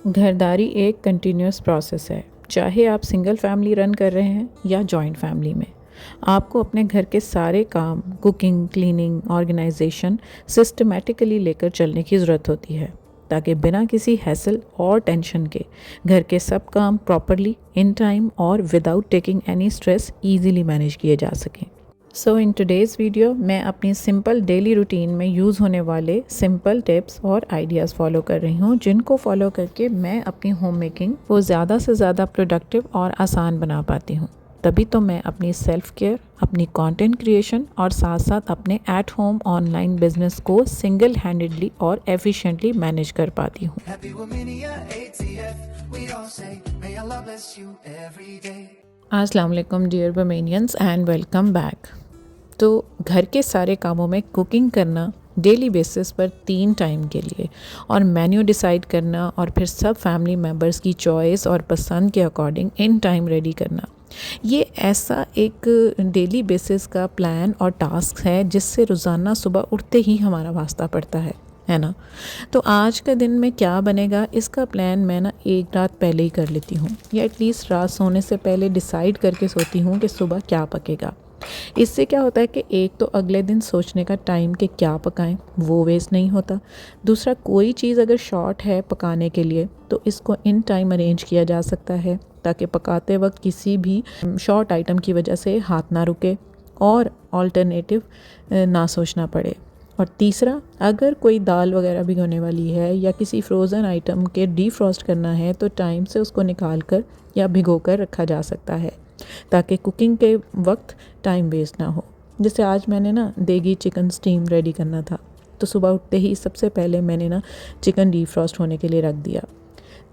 घरदारी एक continuous process है। चाहे आप सिंगल फैमिली रन कर रहे हैं या जॉइंट फैमिली में, आपको अपने घर के सारे काम, कुकिंग, क्लीनिंग, ऑर्गेनाइजेशन सिस्टमेटिकली लेकर चलने की ज़रूरत होती है, ताकि बिना किसी हैसल और टेंशन के घर के सब काम प्रॉपरली, इन टाइम और without taking any stress easily manage किए जा सकें। सो इन टुडेज़ वीडियो मैं अपनी सिंपल डेली रूटीन में यूज़ होने वाले सिंपल टिप्स और आइडियाज़ फॉलो कर रही हूँ, जिनको फॉलो करके मैं अपनी होम मेकिंग को ज़्यादा से ज़्यादा प्रोडक्टिव और आसान बना पाती हूँ। तभी तो मैं अपनी सेल्फ केयर, अपनी कंटेंट क्रिएशन और साथ साथ अपने एट होम ऑनलाइन बिजनेस को सिंगल हैंडेडली और एफिशिएंटली मैनेज कर पाती हूँ। अस्सलाम वालेकुम डियर बमेनियंस एंड वेलकम बैक। तो घर के सारे कामों में कुकिंग करना डेली बेसिस पर 3 टाइम के लिए और मेन्यू डिसाइड करना और फिर सब फैमिली मेम्बर्स की चॉइस और पसंद के अकॉर्डिंग इन टाइम रेडी करना, ये ऐसा एक डेली बेसिस का प्लान और टास्क है जिससे रोज़ाना सुबह उठते ही हमारा वास्ता पड़ता है ना। तो आज का दिन में क्या बनेगा, इसका प्लान मैं ना एक रात पहले ही कर लेती हूँ, या एटलीस्ट रात सोने से पहले डिसाइड करके सोती हूँ कि सुबह क्या पकेगा। इससे क्या होता है कि एक तो अगले दिन सोचने का टाइम कि क्या पकाएं वो वेस्ट नहीं होता। दूसरा, कोई चीज़ अगर शॉर्ट है पकाने के लिए तो इसको इन टाइम अरेंज किया जा सकता है, ताकि पकाते वक्त किसी भी शॉर्ट आइटम की वजह से हाथ ना रुके और ऑल्टरनेटिव ना सोचना पड़े। और तीसरा, अगर कोई दाल वगैरह भिगोने वाली है या किसी फ्रोज़न आइटम के डीफ्रॉस्ट करना है तो टाइम से उसको निकाल कर या भिगो कर रखा जा सकता है, ताकि कुकिंग के वक्त टाइम वेस्ट ना हो। जैसे आज मैंने ना देगी चिकन स्टीम रेडी करना था, तो सुबह उठते ही सबसे पहले मैंने ना चिकन डीफ्रॉस्ट होने के लिए रख दिया।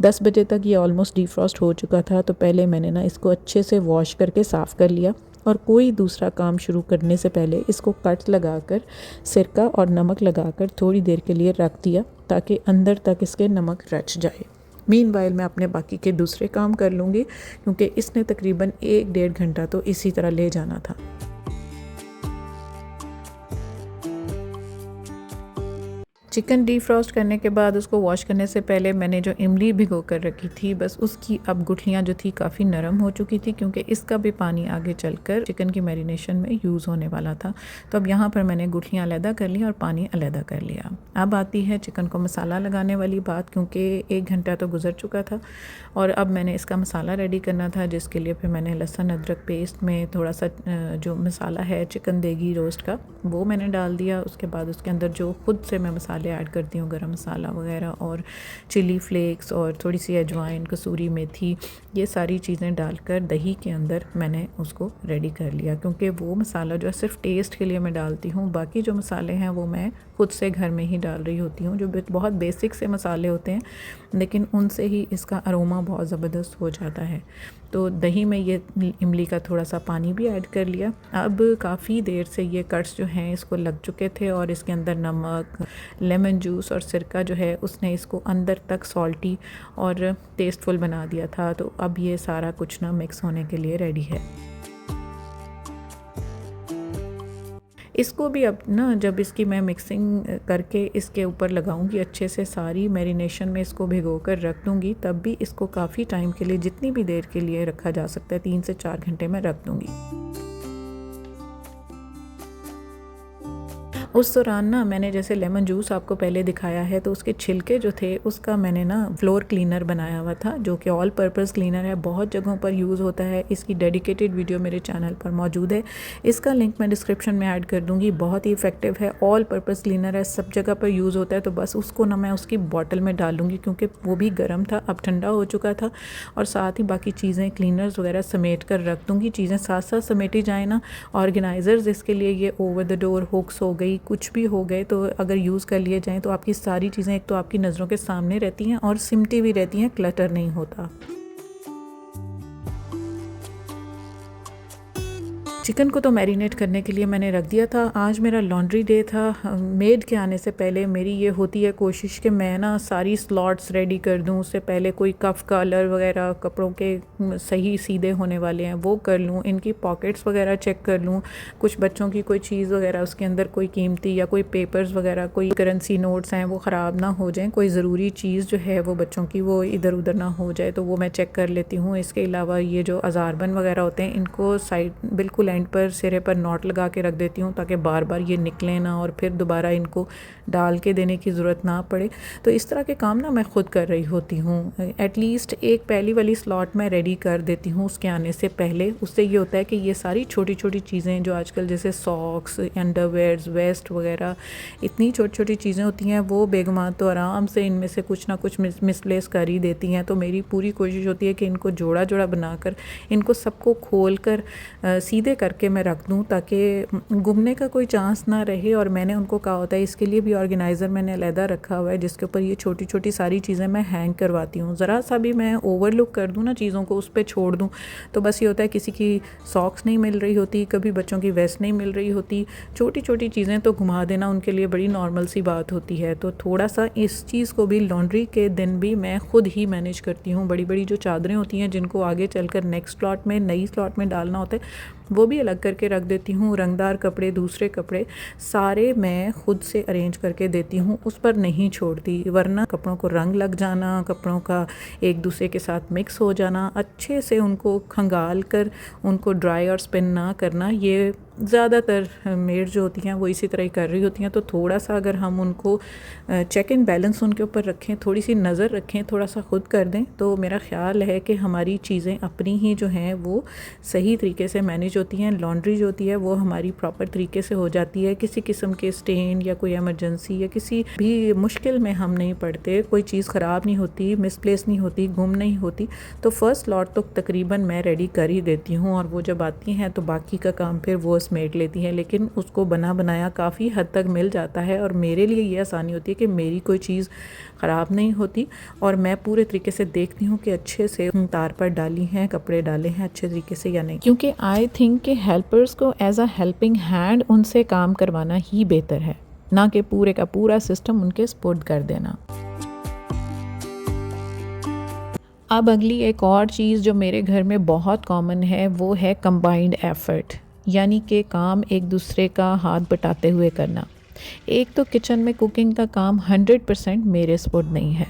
10 बजे तक ये ऑलमोस्ट डीफ्रॉस्ट हो चुका था, तो पहले मैंने ना इसको अच्छे से वॉश करके साफ़ कर लिया और कोई दूसरा काम शुरू करने से पहले इसको कट लगाकर सिरका और नमक लगाकर थोड़ी देर के लिए रख दिया, ताकि अंदर तक इसके नमक रच जाए। मीनवाइल मैं अपने बाकी के दूसरे काम कर लूँगी, क्योंकि इसने तकरीबन 1-1.5 घंटा तो इसी तरह ले जाना था। चिकन डीफ्रॉस्ट करने के बाद उसको वॉश करने से पहले मैंने जो इमली भिगो कर रखी थी, बस उसकी अब गुठलियाँ जो थी काफ़ी नरम हो चुकी थी, क्योंकि इसका भी पानी आगे चलकर चिकन की मैरिनेशन में यूज़ होने वाला था। तो अब यहाँ पर मैंने गुठलियाँ अलहदा कर ली और पानी अलहदा कर लिया। अब आती है चिकन को मसाला लगाने वाली बात, क्योंकि 1 घंटा तो गुजर चुका था और अब मैंने इसका मसाला रेडी करना था, जिसके लिए फिर मैंने लहसुन अदरक पेस्ट में थोड़ा सा जो मसाला है चिकन देगी रोस्ट का वो मैंने डाल दिया। उसके बाद उसके अंदर जो खुद से मैं मसाले ऐड करती हूँ, गरम मसाला वगैरह और चिली फ्लेक्स और थोड़ी सी अजवाइन, कसूरी मेथी, ये सारी चीज़ें डालकर दही के अंदर मैंने उसको रेडी कर लिया, क्योंकि वो मसाला जो है सिर्फ टेस्ट के लिए मैं डालती हूँ। बाकी जो मसाले हैं वो मैं खुद से घर में ही डाल रही होती हूँ, जो बहुत बेसिक से मसाले होते हैं, लेकिन उनसे ही इसका अरोमा बहुत ज़बरदस्त हो जाता है। तो दही में ये इमली का थोड़ा सा पानी भी ऐड कर लिया। अब काफ़ी देर से ये कट्स जो हैं इसको लग चुके थे और इसके अंदर नमक, लेमन जूस और सिरका जो है उसने इसको अंदर तक सॉल्टी और टेस्टफुल बना दिया था। तो अब ये सारा कुछ ना मिक्स होने के लिए रेडी है। इसको भी अब ना जब इसकी मैं मिक्सिंग करके इसके ऊपर लगाऊंगी अच्छे से, सारी मैरिनेशन में इसको भिगो कर रख दूंगी, तब भी इसको काफ़ी टाइम के लिए, जितनी भी देर के लिए रखा जा सकता है, 3 से 4 घंटे में रख दूंगी। उस दौरान ना मैंने जैसे लेमन जूस आपको पहले दिखाया है, तो उसके छिलके जो थे उसका मैंने ना फ्लोर क्लीनर बनाया हुआ था, जो कि ऑल पर्पस क्लीनर है, बहुत जगहों पर यूज़ होता है। इसकी डेडिकेटेड वीडियो मेरे चैनल पर मौजूद है, इसका लिंक मैं डिस्क्रिप्शन में ऐड कर दूँगी। बहुत ही इफेक्टिव है, ऑल पर्पस क्लीनर है, सब जगह पर यूज़ होता है। तो बस उसको ना मैं उसकी बॉटल में डालूँगी, क्योंकि वो भी गर्म था, अब ठंडा हो चुका था, और साथ ही बाकी चीज़ें क्लीनर्स वगैरह समेट कर रख दूँगी। चीज़ें साथ साथ समेटी जाए ना। ऑर्गेनाइज़र्स इसके लिए ये ओवर द डोर हुक्स हो गई, कुछ भी हो गए, तो अगर यूज़ कर लिए जाएँ तो आपकी सारी चीज़ें एक तो आपकी नज़रों के सामने रहती हैं और सिमटी भी रहती हैं, क्लटर नहीं होता। चिकन को तो मैरिनेट करने के लिए मैंने रख दिया था। आज मेरा लॉन्ड्री डे था। मेड के आने से पहले मेरी ये होती है कोशिश कि मैं ना सारी स्लॉट्स रेडी कर दूँ। उससे पहले कोई कफ कलर वगैरह कपड़ों के सही सीधे होने वाले हैं वो कर लूँ, इनकी पॉकेट्स वगैरह चेक कर लूँ, कुछ बच्चों की कोई चीज़ वगैरह उसके अंदर कोई कीमती या कोई पेपर्स वगैरह कोई करेंसी नोट्स हैं वो ख़राब ना हो जाएँ, कोई ज़रूरी चीज़ जो है वो बच्चों की वो इधर उधर ना हो जाए, तो वो मैं चेक कर लेती हूँ। इसके अलावा ये जो अज़ारबन वगैरह होते हैं इनको साइड बिल्कुल एंड पर सिरे पर नॉट लगा के रख देती हूँ ताकि बार बार ये निकले ना और फिर दोबारा इनको डाल के देने की ज़रूरत ना पड़े। तो इस तरह के काम ना मैं ख़ुद कर रही होती हूँ। एटलीस्ट एक पहली वाली स्लॉट मैं रेडी कर देती हूँ उसके आने से पहले। उससे ये होता है कि ये सारी छोटी छोटी चीज़ें जो आजकल जैसे सॉक्स, अंडरवेयर्स, वेस्ट वगैरह इतनी छोटी छोटी चीज़ें होती हैं वो बेगमात तो आराम से इनमें से कुछ ना कुछ मिसप्लेस कर ही देती हैं। तो मेरी पूरी कोशिश होती है कि इनको जोड़ा जोड़ा बनाकर इनको सबको खोल कर सीधे करके मैं रख दूँ ताकि गुमने का कोई चांस ना रहे। और मैंने उनको कहा होता है इसके लिए भी ऑर्गेनाइज़र मैंने अलहदा रखा हुआ है जिसके ऊपर ये छोटी छोटी सारी चीज़ें मैं हैंग करवाती हूँ। ज़रा सा भी मैं ओवरलुक कर दूँ ना चीज़ों को, उस पर छोड़ दूँ तो बस ये होता है किसी की सॉक्स नहीं मिल रही होती, कभी बच्चों की वेस्ट नहीं मिल रही होती, छोटी छोटी चीज़ें तो घुमा देना उनके लिए बड़ी नॉर्मल सी बात होती है। तो थोड़ा सा इस चीज़ को भी लॉन्ड्री के दिन भी मैं खुद ही मैनेज करती हूँ। बड़ी बड़ी जो चादरें होती हैं जिनको आगे चलकर नेक्स्ट स्लॉट में नई स्लॉट में डालना होता है वो भी अलग करके रख देती हूँ। रंगदार कपड़े, दूसरे कपड़े सारे मैं खुद से अरेंज करके देती हूँ, उस पर नहीं छोड़ती, वरना कपड़ों को रंग लग जाना, कपड़ों का एक दूसरे के साथ मिक्स हो जाना, अच्छे से उनको खंगाल कर उनको ड्राई और स्पिन ना करना, ये ज़्यादातर मेड जो होती हैं वो इसी तरह ही कर रही होती हैं। तो थोड़ा सा अगर हम उनको चेक एंड बैलेंस उनके ऊपर रखें, थोड़ी सी नज़र रखें, थोड़ा सा ख़ुद कर दें तो मेरा ख़्याल है कि हमारी चीज़ें अपनी ही जो हैं वो सही तरीके से मैनेज होती हैं। लॉन्ड्री जो होती है वो हमारी प्रॉपर तरीके से हो जाती है, किसी किस्म के स्टेन या कोई एमरजेंसी या किसी भी मुश्किल में हम नहीं पड़ते, कोई चीज़ ख़राब नहीं होती, मिसप्लेस नहीं होती, गुम नहीं होती। तो फर्स्ट लॉट तो तकरीबन मैं रेडी कर ही देती हूँ और वो जब आती हैं तो बाकी का काम फिर वो समेट लेती हैं, लेकिन उसको बना बनाया काफ़ी हद तक मिल जाता है और मेरे लिए ये आसानी होती है कि मेरी कोई चीज़ ख़राब नहीं होती और मैं पूरे तरीके से देखती हूँ कि अच्छे से तार पर डाली हैं, कपड़े डाले हैं अच्छे तरीके से या नहीं, क्योंकि आई थिंक कि हेल्पर्स को एज अ हेल्पिंग हैंड उनसे काम करवाना ही बेहतर है, ना कि पूरे का पूरा सिस्टम उनके स्पुर्द कर देना। अब अगली एक और चीज़ जो मेरे घर में बहुत कॉमन है वो है कंबाइंड एफ़र्ट, यानी कि काम एक दूसरे का हाथ बटाते हुए करना। एक तो किचन में कुकिंग का काम 100% मेरे स्पुर्द नहीं है,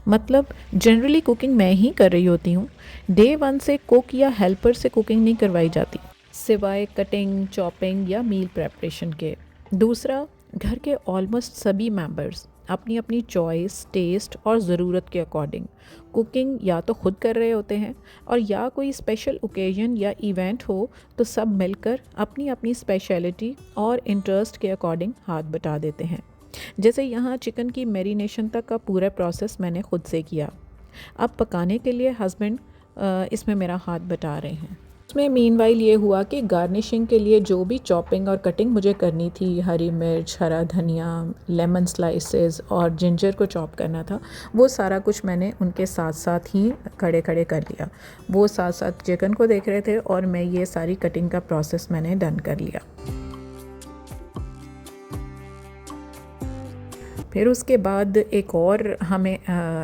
मतलब जनरली कुकिंग मैं ही कर रही होती हूँ। डे 1 से कुक या हेल्पर से कुकिंग नहीं करवाई जाती सिवाय कटिंग, चॉपिंग या मील प्रेपरेशन के। दूसरा, घर के ऑलमोस्ट सभी मेंबर्स अपनी अपनी चॉइस, टेस्ट और ज़रूरत के अकॉर्डिंग कुकिंग या तो खुद कर रहे होते हैं और या कोई स्पेशल ओकेजन या इवेंट हो तो सब मिलकर अपनी अपनी स्पेशलिटी और इंटरेस्ट के अकॉर्डिंग हाथ बटा देते हैं। जैसे यहाँ चिकन की मैरिनेशन तक का पूरा प्रोसेस मैंने खुद से किया। अब पकाने के लिए हस्बैंड इसमें मेरा हाथ बटा रहे हैं। उसमें मीनवाइल ये हुआ कि गार्निशिंग के लिए जो भी चॉपिंग और कटिंग मुझे करनी थी, हरी मिर्च, हरा धनिया, लेमन स्लाइसेस और जिंजर को चॉप करना था, वो सारा कुछ मैंने उनके साथ साथ ही खड़े खड़े कर लिया। वो साथ साथ चिकन को देख रहे थे और मैं ये सारी कटिंग का प्रोसेस मैंने डन कर लिया। फिर उसके बाद एक और हमें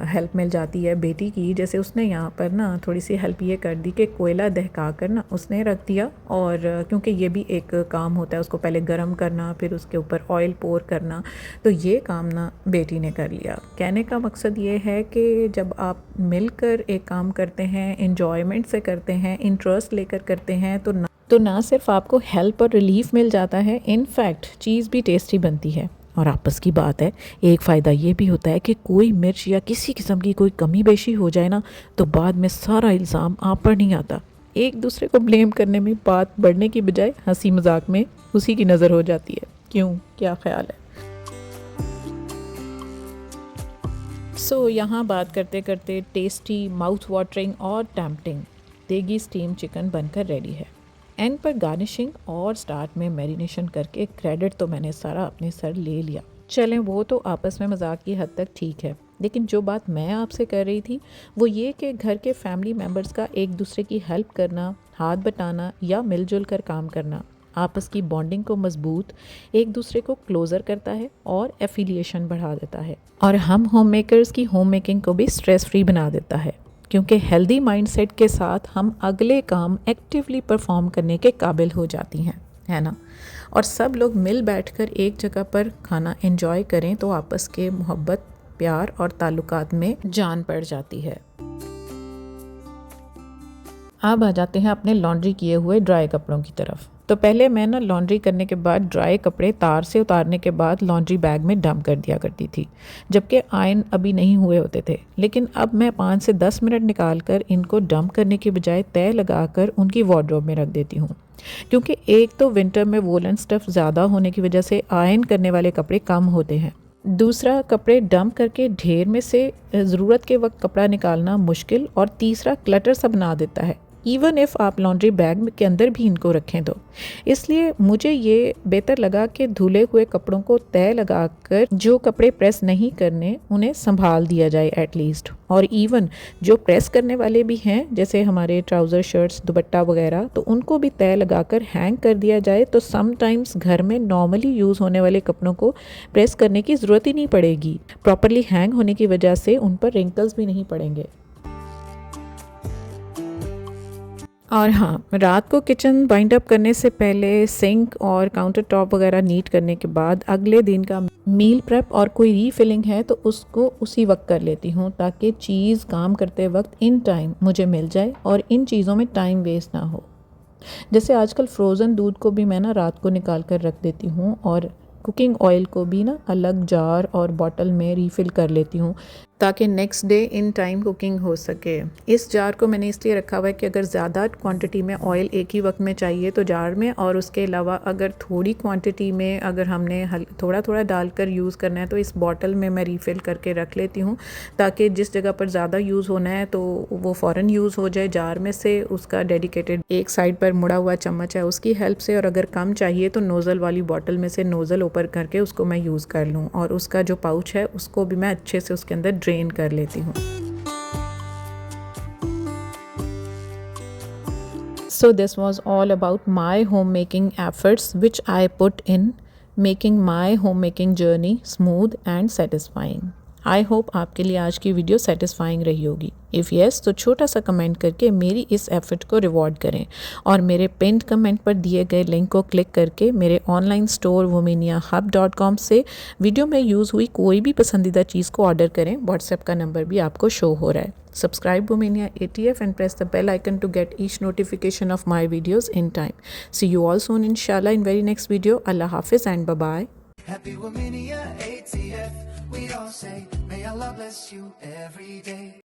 हेल्प मिल जाती है बेटी की। जैसे उसने यहाँ पर ना थोड़ी सी हेल्प ये कर दी कि कोयला दहका कर ना उसने रख दिया, और क्योंकि ये भी एक काम होता है उसको पहले गर्म करना फिर उसके ऊपर ऑयल पोर करना, तो ये काम ना बेटी ने कर लिया। कहने का मकसद ये है कि जब आप मिलकर एक काम करते हैं, एन्जॉयमेंट से करते हैं, इंटरेस्ट लेकर करते हैं, तो ना सिर्फ आपको हेल्प और रिलीफ मिल जाता है, इनफैक्ट चीज़ भी टेस्टी बनती है। और आपस की बात है, एक फ़ायदा ये भी होता है कि कोई मिर्च या किसी किस्म की कोई कमी बेशी हो जाए ना तो बाद में सारा इल्ज़ाम आप पर नहीं आता। एक दूसरे को ब्लेम करने में बात बढ़ने की बजाय हंसी मजाक में उसी की नज़र हो जाती है। क्यों, क्या ख्याल है? सो यहाँ बात करते करते टेस्टी, माउथ वाटरिंग और टेम्पटिंग देगी स्टीम चिकन बनकर रेडी है। एंड पर गार्निशिंग और स्टार्ट में मैरिनेशन करके क्रेडिट तो मैंने सारा अपने सर ले लिया। चलें, वो तो आपस में मजाक की हद तक ठीक है, लेकिन जो बात मैं आपसे कर रही थी वो ये कि घर के फैमिली मेम्बर्स का एक दूसरे की हेल्प करना हाथ बटाना या मिलजुल कर काम करना आपस की बॉन्डिंग को मजबूत, एक दूसरे को क्लोज़र करता है और एफिलिएशन बढ़ा देता है। और हम होम मेकर्स की होम मेकिंग को भी स्ट्रेस फ्री बना देता है, क्योंकि हेल्दी माइंडसेट के साथ हम अगले काम एक्टिवली परफॉर्म करने के काबिल हो जाती हैं, है ना। और सब लोग मिल बैठकर एक जगह पर खाना एंजॉय करें तो आपस के मोहब्बत, प्यार और ताल्लुकात में जान पड़ जाती है। अब आ जाते हैं अपने लॉन्ड्री किए हुए ड्राई कपड़ों की तरफ। तो पहले मैं ना लॉन्ड्री करने के बाद ड्राई कपड़े तार से उतारने के बाद लॉन्ड्री बैग में डंप कर दिया करती थी, जबकि आयरन अभी नहीं हुए होते थे। लेकिन अब मैं 5 से 10 मिनट निकाल कर इनको डंप करने की बजाय तय लगाकर उनकी वार्डरोब में रख देती हूँ, क्योंकि एक तो विंटर में वोलन स्टफ़ ज़्यादा होने की वजह से आयरन करने वाले कपड़े कम होते हैं। दूसरा, कपड़े डंप करके ढेर में से ज़रूरत के वक्त कपड़ा निकालना मुश्किल, और तीसरा क्लटर सा बना देता है, इवन इफ़ आप लॉन्ड्री बैग के अंदर भी इनको रखें तो। इसलिए मुझे ये बेहतर लगा कि धुले हुए कपड़ों को तय लगाकर जो कपड़े प्रेस नहीं करने उन्हें संभाल दिया जाए एटलीस्ट, और इवन जो प्रेस करने वाले भी हैं जैसे हमारे ट्राउज़र, शर्ट्स, दुपट्टा वगैरह, तो उनको भी तय लगाकर हैंग कर दिया जाए। तो समटाइम्स घर में नॉर्मली यूज़ होने वाले कपड़ों को प्रेस करने की ज़रूरत ही नहीं पड़ेगी। प्रॉपरली हैंग होने की वजह से उन पर रिंकल्स भी नहीं पड़ेंगे। और हाँ, रात को किचन वाइंड अप करने से पहले सिंक और काउंटर टॉप वगैरह नीट करने के बाद अगले दिन का मील प्रेप और कोई रीफिलिंग है तो उसको उसी वक्त कर लेती हूँ, ताकि चीज़ काम करते वक्त इन टाइम मुझे मिल जाए और इन चीज़ों में टाइम वेस्ट ना हो। जैसे आजकल फ्रोज़न दूध को भी मैं ना रात को निकाल कर रख देती हूँ, और कुकिंग ऑयल को भी ना अलग जार और बॉटल में रीफ़िल कर लेती हूँ, ताकि next day in time cooking हो सके। इस जार को मैंने इसलिए रखा हुआ है कि अगर ज़्यादा क्वांटिटी में ऑयल एक ही वक्त में चाहिए तो जार में, और उसके अलावा अगर थोड़ी क्वांटिटी में अगर हमने थोड़ा थोड़ा डालकर यूज़ करना है तो इस बॉटल में मैं रीफ़िल करके रख लेती हूँ, ताकि जिस जगह पर ज़्यादा यूज़ होना है तो वो फ़ौरन यूज़ हो जाए जार में से। उसका डेडिकेटेड एक साइड पर मुड़ा हुआ चम्मच है उसकी हेल्प से, और अगर कम चाहिए तो नोज़ल वाली बॉटल में से नोज़ल ओपन करके उसको मैं यूज़ कर लूँ, और उसका जो पाउच है उसको भी मैं अच्छे से उसके अंदर ड्रेन कर लेती हूँ। So this was all about my homemaking efforts which I put in making my homemaking journey smooth and satisfying. I hope आपके लिए आज की वीडियो सेटिस्फाइंग रही होगी। इफ़ येस तो छोटा सा कमेंट करके मेरी इस एफर्ट को रिवॉर्ड करें, और मेरे पिन्ड कमेंट पर दिए गए लिंक को क्लिक करके मेरे ऑनलाइन स्टोर womaniahub.com से वीडियो में यूज़ हुई कोई भी पसंदीदा चीज़ को ऑर्डर करें। व्हाट्सएप का नंबर भी आपको शो हो रहा है। Subscribe Womania ATF and press the bell icon to get each notification of my videos in time. See you all soon inshallah in very next video. Allah Hafiz and bye bye. Happy Womania ATF, we all say, may Allah bless you every day.